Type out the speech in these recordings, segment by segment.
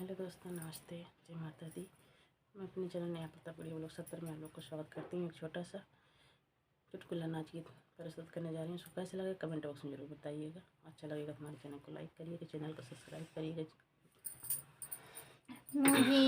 Hello दोस्तों, नमस्ते, जय माता दी। मैं अपने चैनल नया पता पड़ी लोग 70 में आप लोग को स्वागत करती हूँ। एक छोटा सा चुटकुला नाच गीत प्रस्तुत करने जा रही हूँ। उसको कैसे लगे कमेंट बॉक्स में जरूर बताइएगा। अच्छा लगेगा तो हमारे चैनल को लाइक करिएगा, चैनल को सब्सक्राइब करिएगा। मुझे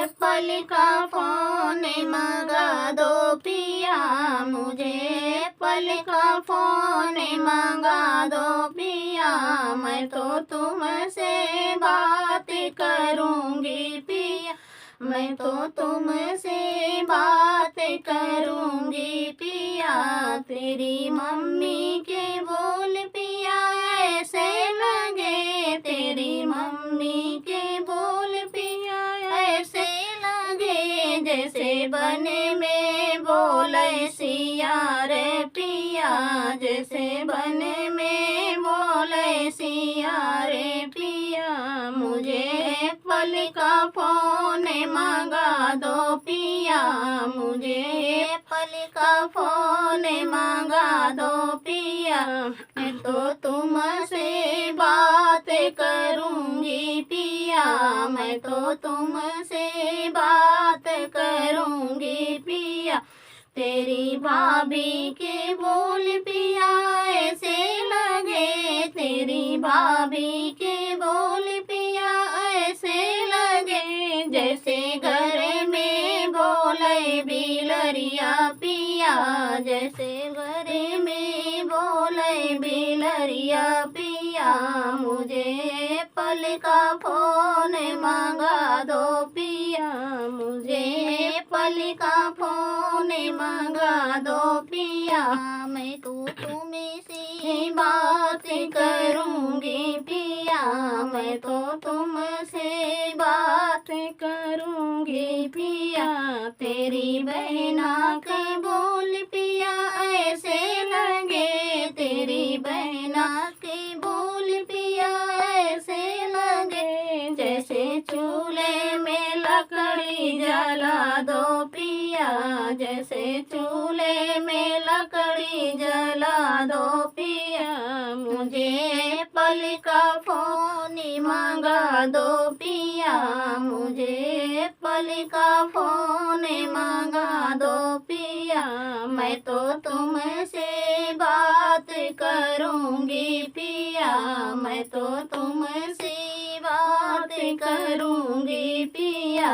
एप्पल का फोन मंगा दो पिया, मुझे एप्पल का फोन मंगा दो पिया। मैं तो तुमसे बात करूँगी पिया, मैं तो तुमसे बात करूँगी पिया। तेरी मम्मी के बोल पिया ऐसे लगे, तेरी मम्मी के बोल पिया ऐसे लगे जैसे बने में बोले सिया रे पिया, जैसे बने में बोले सिया रे पिया। मुझे एप्पल का फोन मंगा दो पिया, मुझे एप्पल का फोन मंगा दो पिया। मैं तो तुमसे बात करूँगी पिया, मैं तो तुमसे बात करूँगी पिया। तेरी भाभी के बोल पिया ऐसे लगे, तेरी भाभी के बोल पिया ऐसे लगे जैसे घर में बोले बिलरिया पिया, जैसे घर में बोले बिलरिया पिया। मुझे एप्पल का फोन मंगा दो पिया, मुझे एप्पल का फोन मंगा दो पिया। मैं तो तुमसे बात करूँगी पिया, मैं तो तुमसे बात करूँगी पिया। तेरी बहना के बोल पिया ऐसे लगे, तेरी बहना के बोल पिया ऐसे लगे जैसे चूल्हे में लकड़ी जला दो पिया, जैसे चूल्हे में लकड़ी जला दो पिया। मुझे एप्पल का फोन मंगा दो पिया, मुझे एप्पल का फोन मंगा दो पिया। मैं तो तुमसे बात करूँगी पिया, मैं तो तुमसे बात करूँगी पिया।